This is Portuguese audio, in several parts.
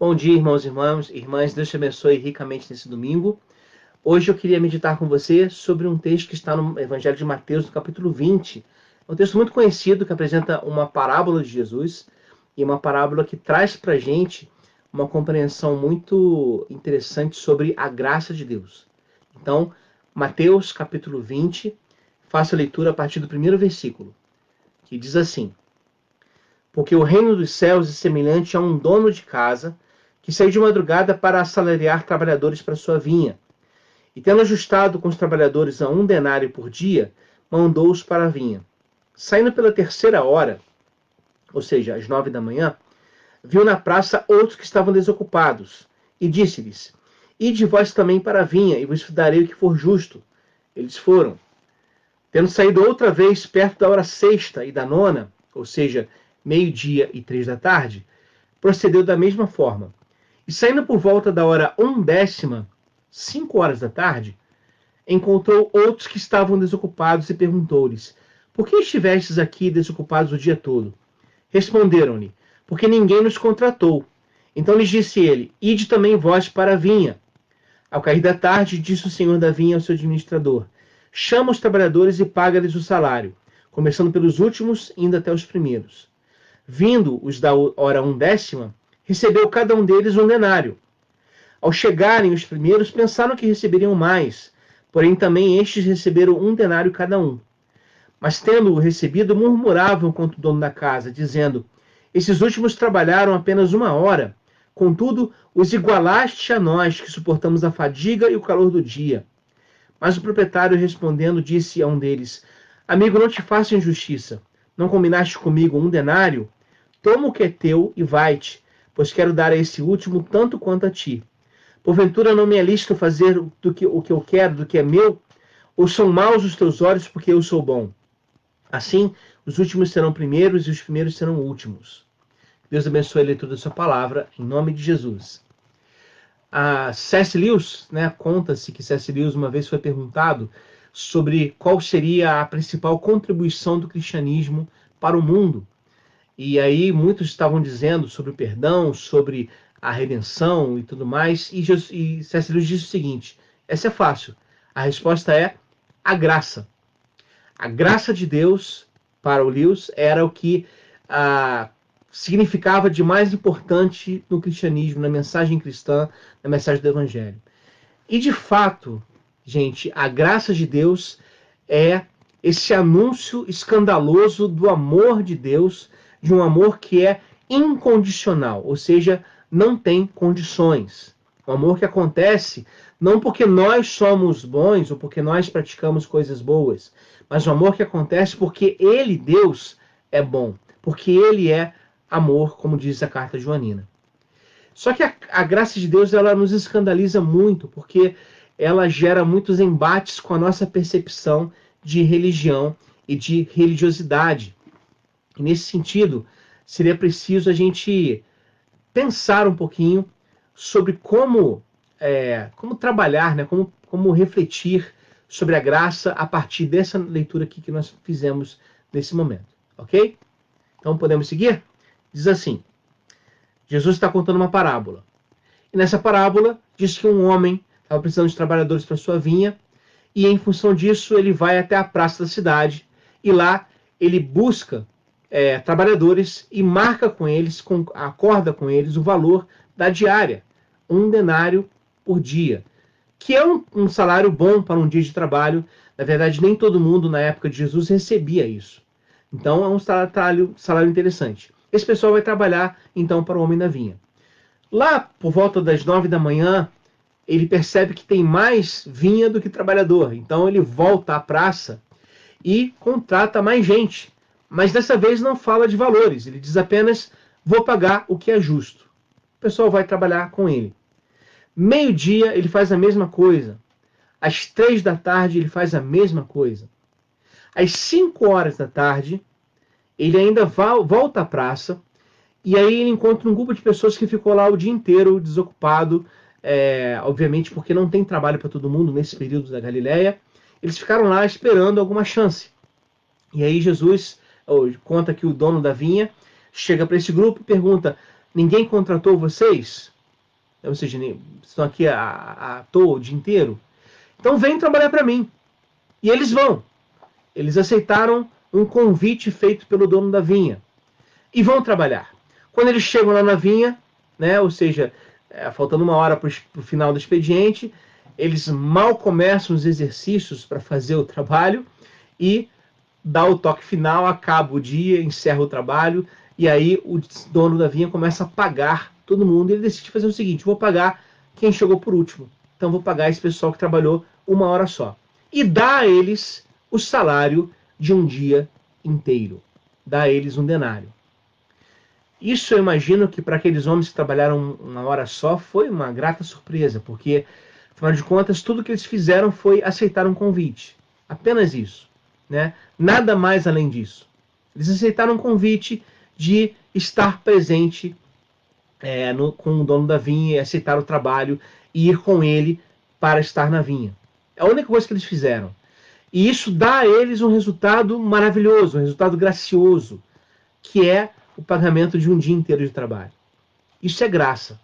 Bom dia, irmãos e irmãs. Deus te abençoe ricamente nesse domingo. Hoje eu queria meditar com você sobre um texto que está no Evangelho de Mateus, no capítulo 20. É um texto muito conhecido que apresenta uma parábola de Jesus e uma parábola que traz para a gente uma compreensão muito interessante sobre a graça de Deus. Então, Mateus, capítulo 20, faço a leitura a partir do primeiro versículo, que diz assim: Porque o reino dos céus é semelhante a um dono de casa que saiu de madrugada para assalariar trabalhadores para sua vinha. E tendo ajustado com os trabalhadores a 1 denário por dia, mandou-os para a vinha. Saindo pela terceira hora, ou seja, às 9 da manhã, viu na praça outros que estavam desocupados, e disse-lhes: Ide vós também para a vinha, e vos darei o que for justo. Eles foram. Tendo saído outra vez perto da hora sexta e da nona, ou seja, 12:00 e 3 da tarde, procedeu da mesma forma. E saindo por volta da hora 1 décima, 5 horas da tarde, encontrou outros que estavam desocupados e perguntou-lhes: Por que estivestes aqui desocupados o dia todo? Responderam-lhe: Porque ninguém nos contratou. Então lhes disse ele: Ide também vós para a vinha. Ao cair da tarde, disse o senhor da vinha ao seu administrador: Chama os trabalhadores e paga-lhes o salário, começando pelos últimos, indo até os primeiros. Vindo os da hora 1 décima, recebeu cada um deles 1 denário. Ao chegarem os primeiros, pensaram que receberiam mais, porém também estes receberam 1 denário cada um. Mas tendo-o recebido, murmuravam contra o dono da casa, dizendo: Esses últimos trabalharam apenas 1 hora, contudo os igualaste a nós, que suportamos a fadiga e o calor do dia. Mas o proprietário, respondendo, disse a um deles: Amigo, não te faço injustiça. Não combinaste comigo 1 denário? Toma o que é teu e vai-te, pois quero dar a esse último tanto quanto a ti. Porventura não me é lícito fazer o que eu quero do que é meu? Ou são maus os teus olhos porque eu sou bom? Assim, os últimos serão primeiros e os primeiros serão últimos. Deus abençoe a leitura da sua palavra, em nome de Jesus. A C.S. Lewis, conta-se que C.S. Lewis uma vez foi perguntado sobre qual seria a principal contribuição do cristianismo para o mundo. E aí muitos estavam dizendo sobre o perdão, sobre a redenção e tudo mais. E C.S. Lewis disse o seguinte: essa é fácil. A resposta é a graça. A graça de Deus, para o Lewis, era o que significava de mais importante no cristianismo, na mensagem cristã, na mensagem do Evangelho. E de fato, gente, a graça de Deus é esse anúncio escandaloso do amor de Deus, de um amor que é incondicional, ou seja, não tem condições. Um amor que acontece não porque nós somos bons ou porque nós praticamos coisas boas, mas um amor que acontece porque Ele, Deus, é bom, porque Ele é amor, como diz a carta joanina. Só que a graça de Deus, ela nos escandaliza muito, porque ela gera muitos embates com a nossa percepção de religião e de religiosidade. E nesse sentido, seria preciso a gente pensar um pouquinho sobre como trabalhar, como refletir sobre a graça a partir dessa leitura aqui que nós fizemos nesse momento. Ok? Então podemos seguir? Diz assim: Jesus está contando uma parábola. E nessa parábola diz que um homem estava precisando de trabalhadores para sua vinha, e em função disso ele vai até a praça da cidade, e lá ele busca trabalhadores e marca com eles, acorda com eles o valor da diária, 1 denário por dia, que é um salário bom para um dia de trabalho. Na verdade, nem todo mundo na época de Jesus recebia isso. Então é um salário interessante. Esse pessoal vai trabalhar então para o homem da vinha. Lá por volta das 9 da manhã, ele percebe que tem mais vinha do que trabalhador. Então ele volta à praça e contrata mais gente. Mas dessa vez não fala de valores. Ele diz apenas: vou pagar o que é justo. O pessoal vai trabalhar com ele. 12:00 ele faz a mesma coisa. Às 3 da tarde ele faz a mesma coisa. Às 5 horas da tarde ele ainda volta à praça. E aí ele encontra um grupo de pessoas que ficou lá o dia inteiro desocupado. Obviamente porque não tem trabalho para todo mundo nesse período da Galileia. Eles ficaram lá esperando alguma chance. E aí Jesus conta que o dono da vinha chega para esse grupo e pergunta: ninguém contratou vocês? ou seja, estão aqui à toa o dia inteiro. Então vem trabalhar para mim. E eles vão. Eles aceitaram um convite feito pelo dono da vinha e vão trabalhar. Quando eles chegam lá na vinha, né, ou seja, faltando uma hora para o final do expediente, eles mal começam os exercícios para fazer o trabalho e dá o toque final, acaba o dia, encerra o trabalho e aí o dono da vinha começa a pagar todo mundo e ele decide fazer o seguinte: vou pagar quem chegou por último, então vou pagar esse pessoal que trabalhou uma hora só e dá a eles o salário de um dia inteiro, dá a eles um denário. Isso eu imagino que para aqueles homens que trabalharam uma hora só foi uma grata surpresa, porque, afinal de contas, tudo que eles fizeram foi aceitar um convite. Apenas isso. Né? Nada mais além disso. Eles aceitaram um convite de estar presente com o dono da vinha, aceitar o trabalho e ir com ele para estar na vinha. É a única coisa que eles fizeram. E isso dá a eles um resultado maravilhoso, um resultado gracioso, que é o pagamento de um dia inteiro de trabalho. Isso é graça.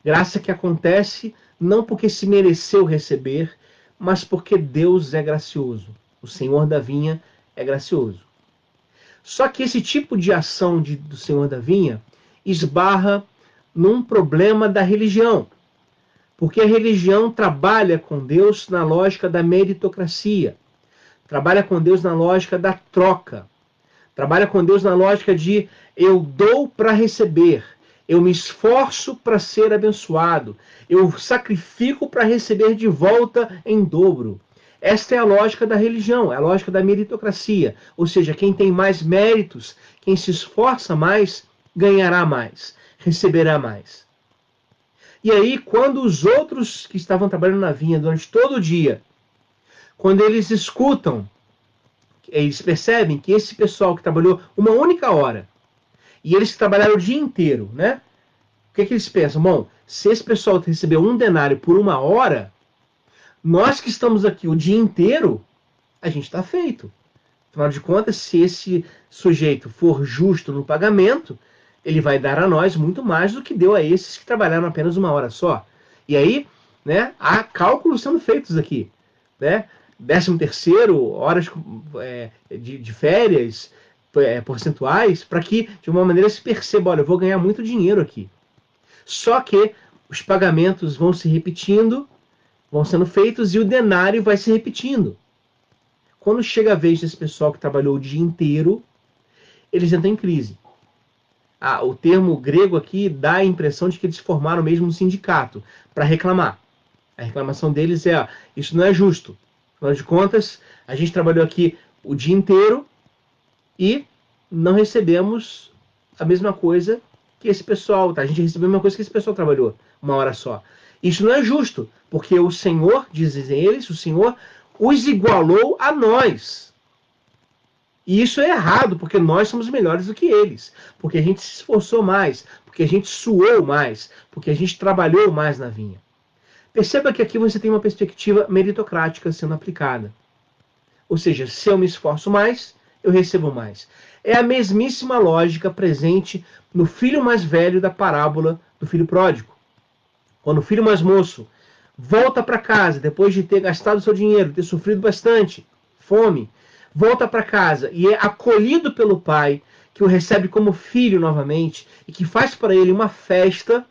Graça que acontece não porque se mereceu receber, mas porque Deus é gracioso. O Senhor da vinha é gracioso. Só que esse tipo de ação do Senhor da vinha esbarra num problema da religião. Porque a religião trabalha com Deus na lógica da meritocracia. Trabalha com Deus na lógica da troca. Trabalha com Deus na lógica de eu dou para receber, eu me esforço para ser abençoado, eu sacrifico para receber de volta em dobro. Esta é a lógica da religião, é a lógica da meritocracia. Ou seja, quem tem mais méritos, quem se esforça mais, ganhará mais, receberá mais. E aí, quando os outros que estavam trabalhando na vinha durante todo o dia, quando eles escutam, eles percebem que esse pessoal que trabalhou uma única hora, e eles que trabalharam o dia inteiro, né? O que eles pensam? Bom, se esse pessoal recebeu um denário por uma hora, nós que estamos aqui o dia inteiro, a gente está feito. Afinal de contas, se esse sujeito for justo no pagamento, ele vai dar a nós muito mais do que deu a esses que trabalharam apenas uma hora só. E aí, né, há cálculos sendo feitos aqui, né? 13º, horas de férias, percentuais, para que, de uma maneira, se perceba, olha, eu vou ganhar muito dinheiro aqui. Só que os pagamentos vão se repetindo, vão sendo feitos e o denário vai se repetindo. Quando chega a vez desse pessoal que trabalhou o dia inteiro, eles entram em crise. O termo grego aqui dá a impressão de que eles formaram mesmo um sindicato para reclamar. A reclamação deles é: isso não é justo. Afinal de contas, a gente trabalhou aqui o dia inteiro e não recebemos a mesma coisa que esse pessoal. Tá? A gente recebeu a mesma coisa que esse pessoal trabalhou uma hora só. Isso não é justo, porque o Senhor, dizem eles, o Senhor os igualou a nós. E isso é errado, porque nós somos melhores do que eles. Porque a gente se esforçou mais, porque a gente suou mais, porque a gente trabalhou mais na vinha. Perceba que aqui você tem uma perspectiva meritocrática sendo aplicada. Ou seja, se eu me esforço mais, eu recebo mais. É a mesmíssima lógica presente no filho mais velho da parábola do filho pródigo. Quando o filho mais moço volta para casa, depois de ter gastado seu dinheiro, ter sofrido bastante, fome, volta para casa e é acolhido pelo pai, que o recebe como filho novamente e que faz para ele uma festa.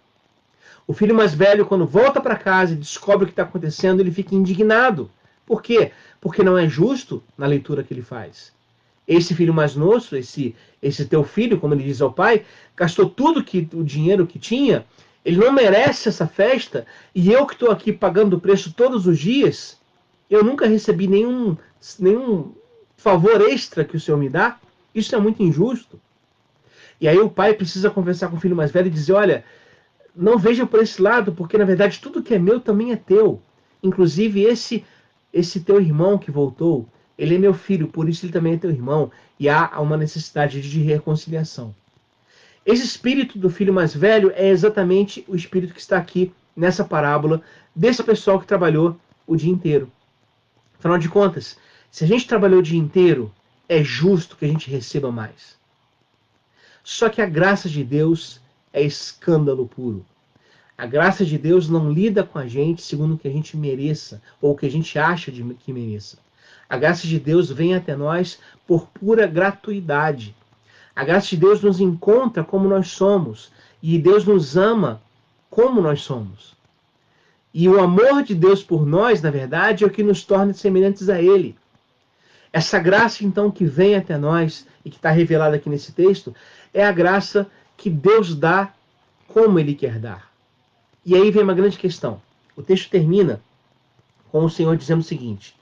O filho mais velho, quando volta para casa e descobre o que está acontecendo, ele fica indignado. Por quê? Porque não é justo na leitura que ele faz. Esse filho mais moço, esse teu filho, como ele diz ao pai, gastou tudo o dinheiro que tinha, ele não merece essa festa, e eu que estou aqui pagando o preço todos os dias, eu nunca recebi nenhum favor extra que o Senhor me dá. Isso é muito injusto. E aí o pai precisa conversar com o filho mais velho e dizer: olha, não veja por esse lado, porque na verdade tudo que é meu também é teu. Inclusive esse teu irmão que voltou, ele é meu filho, por isso ele também é teu irmão. E há uma necessidade de reconciliação. Esse espírito do filho mais velho é exatamente o espírito que está aqui nessa parábola desse pessoal que trabalhou o dia inteiro. Afinal de contas, se a gente trabalhou o dia inteiro, é justo que a gente receba mais. Só que a graça de Deus é escândalo puro. A graça de Deus não lida com a gente segundo o que a gente mereça ou o que a gente acha que mereça. A graça de Deus vem até nós por pura gratuidade. A graça de Deus nos encontra como nós somos e Deus nos ama como nós somos. E o amor de Deus por nós, na verdade, é o que nos torna semelhantes a Ele. Essa graça, então, que vem até nós e que está revelada aqui nesse texto, é a graça que Deus dá como Ele quer dar. E aí vem uma grande questão. O texto termina com o Senhor dizendo o seguinte: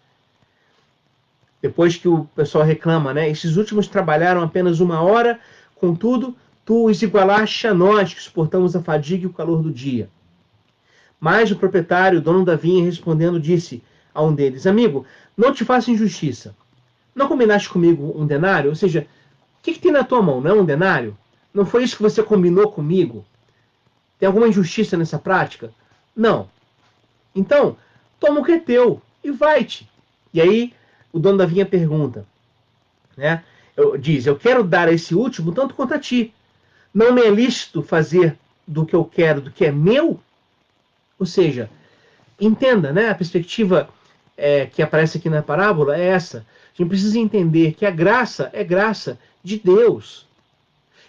depois que o pessoal reclama, né? Esses últimos trabalharam apenas 1 hora, contudo, tu os igualaste a nós, que suportamos a fadiga e o calor do dia. Mas o proprietário, o dono da vinha, respondendo, disse a um deles: amigo, não te faço injustiça. Não combinaste comigo um denário? Ou seja, o que tem na tua mão? Não é um denário? Não foi isso que você combinou comigo? Tem alguma injustiça nessa prática? Não. Então, toma o que é teu e vai-te. E aí, o dono da vinha pergunta, né? Diz: eu quero dar a esse último tanto quanto a ti. Não me é lícito fazer do que eu quero, do que é meu? Ou seja, entenda, né? A perspectiva que aparece aqui na parábola é essa. A gente precisa entender que a graça é graça de Deus.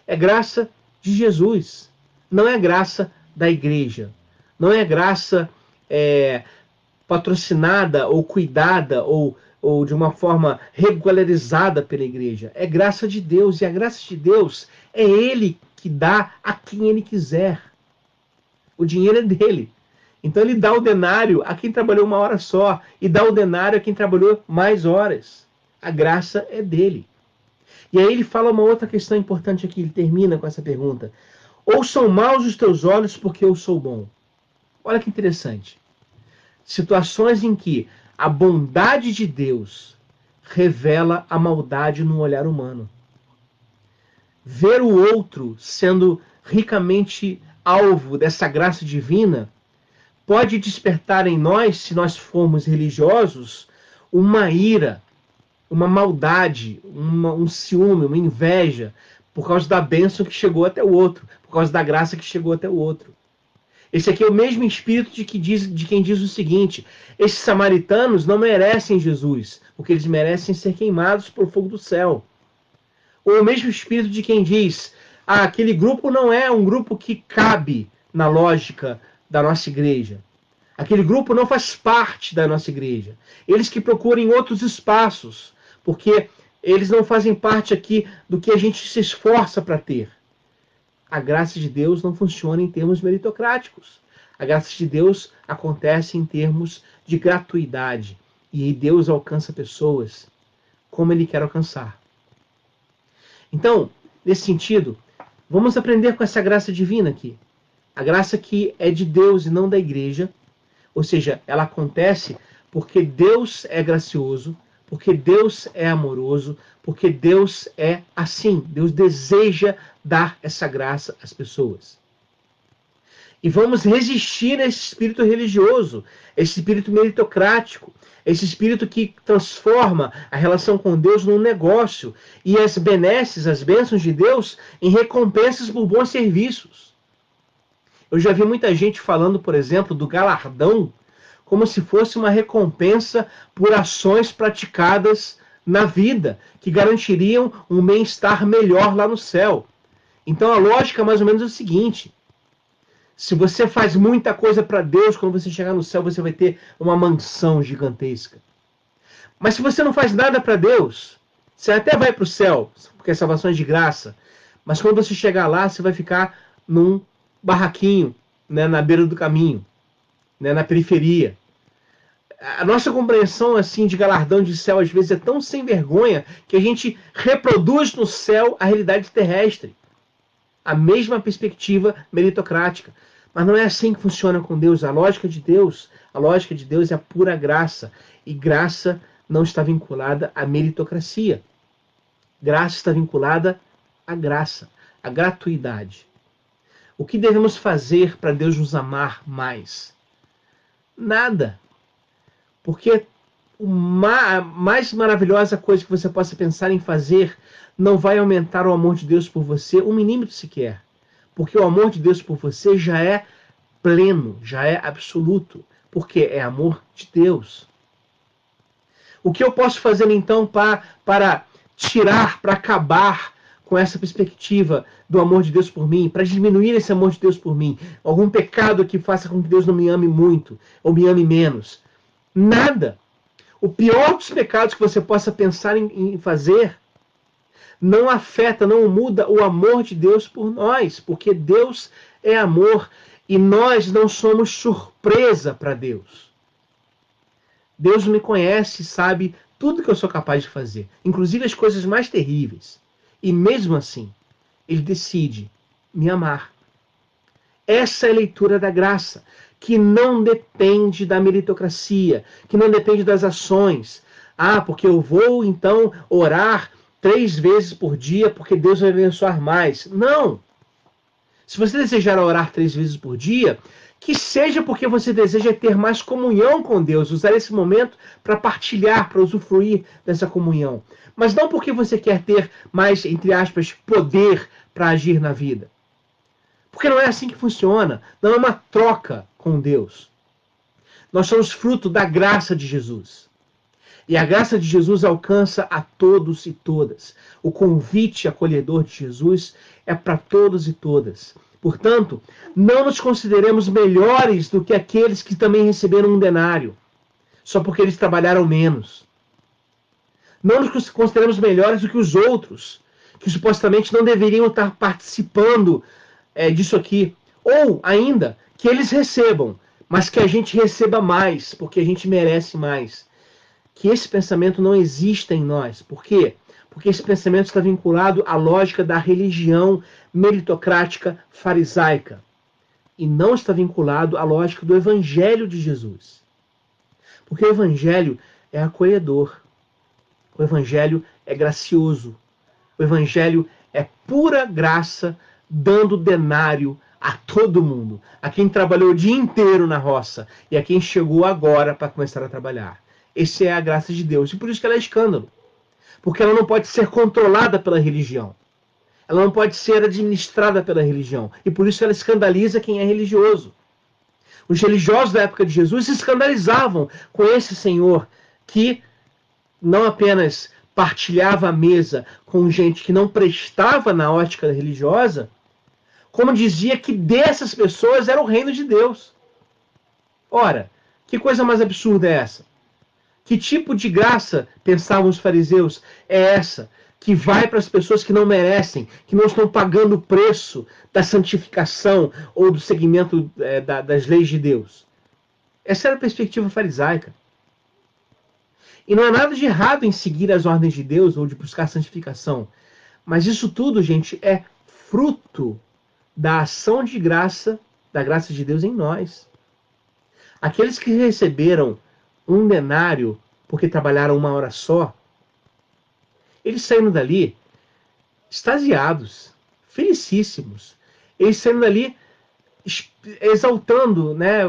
É graça de Jesus. Não é graça da igreja. Não é graça patrocinada ou cuidada ou de uma forma regularizada pela igreja. É graça de Deus. E a graça de Deus é Ele que dá a quem Ele quiser. O dinheiro é dele. Então ele dá o denário a quem trabalhou 1 hora só e dá o denário a quem trabalhou mais horas. A graça é dele. E aí ele fala uma outra questão importante aqui, ele termina com essa pergunta: ou são maus os teus olhos porque eu sou bom? Olha que interessante. Situações em que a bondade de Deus revela a maldade no olhar humano. Ver o outro sendo ricamente alvo dessa graça divina pode despertar em nós, se nós formos religiosos, uma ira, uma maldade, um ciúme, uma inveja, por causa da bênção que chegou até o outro, por causa da graça que chegou até o outro. Esse aqui é o mesmo espírito de quem diz o seguinte: esses samaritanos não merecem Jesus, porque eles merecem ser queimados pelo fogo do céu. Ou o mesmo espírito de quem diz: aquele grupo não é um grupo que cabe na lógica da nossa igreja. Aquele grupo não faz parte da nossa igreja. Eles que procurem outros espaços, porque eles não fazem parte aqui do que a gente se esforça para ter. A graça de Deus não funciona em termos meritocráticos. A graça de Deus acontece em termos de gratuidade. E Deus alcança pessoas como Ele quer alcançar. Então, nesse sentido, vamos aprender com essa graça divina aqui. A graça que é de Deus e não da igreja. Ou seja, ela acontece porque Deus é gracioso, porque Deus é amoroso, porque Deus é assim. Deus deseja dar essa graça às pessoas. E vamos resistir a esse espírito religioso, esse espírito meritocrático, esse espírito que transforma a relação com Deus num negócio e as benesses, as bênçãos de Deus em recompensas por bons serviços. Eu já vi muita gente falando, por exemplo, do galardão como se fosse uma recompensa por ações praticadas na vida, que garantiriam um bem-estar melhor lá no céu. Então a lógica mais ou menos é o seguinte: se você faz muita coisa para Deus, quando você chegar no céu você vai ter uma mansão gigantesca. Mas se você não faz nada para Deus, você até vai para o céu, porque a salvação é de graça, mas quando você chegar lá você vai ficar num barraquinho, né, na beira do caminho, né, na periferia. A nossa compreensão assim de galardão de céu às vezes é tão sem vergonha que a gente reproduz no céu a realidade terrestre. A mesma perspectiva meritocrática. Mas não é assim que funciona com Deus. A lógica de Deus é a pura graça. E graça não está vinculada à meritocracia. Graça está vinculada à graça, à gratuidade. O que devemos fazer para Deus nos amar mais? Nada. Porque a mais maravilhosa coisa que você possa pensar em fazer não vai aumentar o amor de Deus por você um milímetro sequer. Porque o amor de Deus por você já é pleno, já é absoluto, porque é amor de Deus. O que eu posso fazer então para tirar, para acabar com essa perspectiva do amor de Deus por mim, para diminuir esse amor de Deus por mim? Algum pecado que faça com que Deus não me ame muito ou me ame menos? Nada. O pior dos pecados que você possa pensar em fazer não afeta, não muda o amor de Deus por nós, porque Deus é amor e nós não somos surpresa para Deus. Deus me conhece, sabe tudo que eu sou capaz de fazer, inclusive as coisas mais terríveis. E mesmo assim, Ele decide me amar. Essa é a leitura da graça, que não depende da meritocracia, que não depende das ações. Ah, porque eu vou então orar 3 vezes por dia porque Deus vai me abençoar mais. Não! Se você desejar orar 3 vezes por dia, que seja porque você deseja ter mais comunhão com Deus, usar esse momento para partilhar, para usufruir dessa comunhão. Mas não porque você quer ter mais, entre aspas, poder para agir na vida. Porque não é assim que funciona. Não é uma troca com Deus. Nós somos fruto da graça de Jesus. E a graça de Jesus alcança a todos e todas. O convite acolhedor de Jesus é para todos e todas. Portanto, não nos consideremos melhores do que aqueles que também receberam um denário, só porque eles trabalharam menos. Não nos consideremos melhores do que os outros, que supostamente não deveriam estar participando disso aqui. Ou ainda, que eles recebam, mas que a gente receba mais, porque a gente merece mais. Que esse pensamento não exista em nós. Por quê? Porque esse pensamento está vinculado à lógica da religião meritocrática farisaica. E não está vinculado à lógica do Evangelho de Jesus. Porque o Evangelho é acolhedor. O Evangelho é gracioso. O Evangelho é pura graça, dando denário a todo mundo. A quem trabalhou o dia inteiro na roça e a quem chegou agora para começar a trabalhar. Essa é a graça de Deus. E por isso que ela é escândalo. Porque ela não pode ser controlada pela religião. Ela não pode ser administrada pela religião. E por isso ela escandaliza quem é religioso. Os religiosos da época de Jesus se escandalizavam com esse Senhor que não apenas partilhava a mesa com gente que não prestava na ótica religiosa, como dizia que dessas pessoas era o reino de Deus. Ora, que coisa mais absurda é essa? Que tipo de graça, pensavam os fariseus, é essa que vai para as pessoas que não merecem, que não estão pagando o preço da santificação ou do seguimento das leis de Deus? Essa era a perspectiva farisaica. E não há nada de errado em seguir as ordens de Deus ou de buscar santificação. Mas isso tudo, gente, é fruto da ação de graça, da graça de Deus em nós. Aqueles que receberam um denário porque trabalharam 1 hora só, eles saíram dali extasiados, felicíssimos. Eles saíram dali exaltando, né,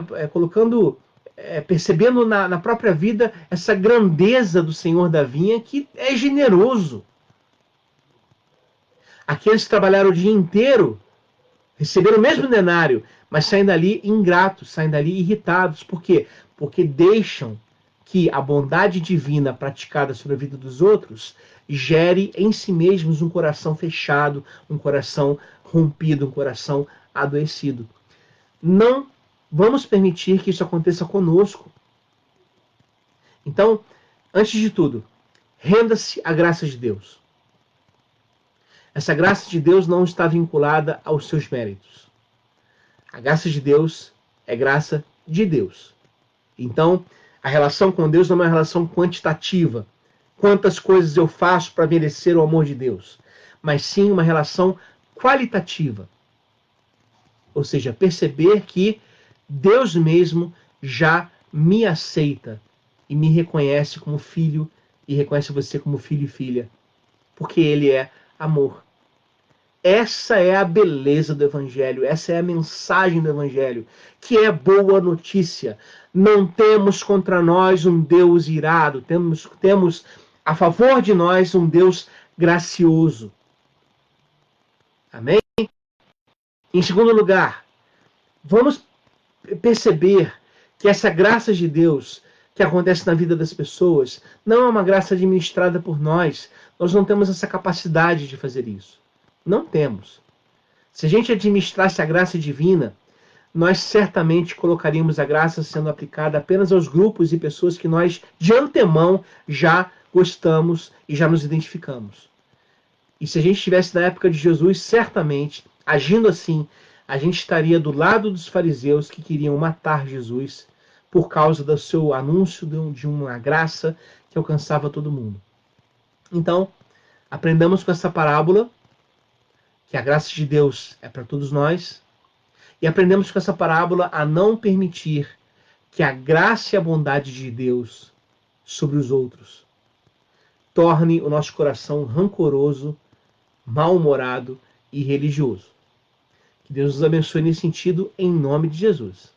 percebendo na própria vida essa grandeza do Senhor da vinha, que é generoso. Aqueles que trabalharam o dia inteiro receberam o mesmo denário, mas saem dali ingratos, saem dali irritados. Por quê? Porque deixam que a bondade divina praticada sobre a vida dos outros gere em si mesmos um coração fechado, um coração rompido, um coração adoecido. Não vamos permitir que isso aconteça conosco. Então, antes de tudo, renda-se à graça de Deus. Essa graça de Deus não está vinculada aos seus méritos. A graça de Deus é graça de Deus. Então, a relação com Deus não é uma relação quantitativa. Quantas coisas eu faço para merecer o amor de Deus? Mas sim uma relação qualitativa. Ou seja, perceber que Deus mesmo já me aceita e me reconhece como filho e reconhece você como filho e filha. Porque Ele é amor. Essa é a beleza do Evangelho, essa é a mensagem do Evangelho, que é boa notícia. Não temos contra nós um Deus irado, temos a favor de nós um Deus gracioso. Amém? Em segundo lugar, vamos perceber que essa graça de Deus que acontece na vida das pessoas não é uma graça administrada por nós. Nós não temos essa capacidade de fazer isso. Não temos. Se a gente administrasse a graça divina, nós certamente colocaríamos a graça sendo aplicada apenas aos grupos e pessoas que nós, de antemão, já gostamos e já nos identificamos. E se a gente estivesse na época de Jesus, certamente, agindo assim, a gente estaria do lado dos fariseus que queriam matar Jesus por causa do seu anúncio de uma graça que alcançava todo mundo. Então, aprendamos com essa parábola que a graça de Deus é para todos nós, e aprendemos com essa parábola a não permitir que a graça e a bondade de Deus sobre os outros torne o nosso coração rancoroso, mal-humorado e religioso. Que Deus nos abençoe nesse sentido, em nome de Jesus.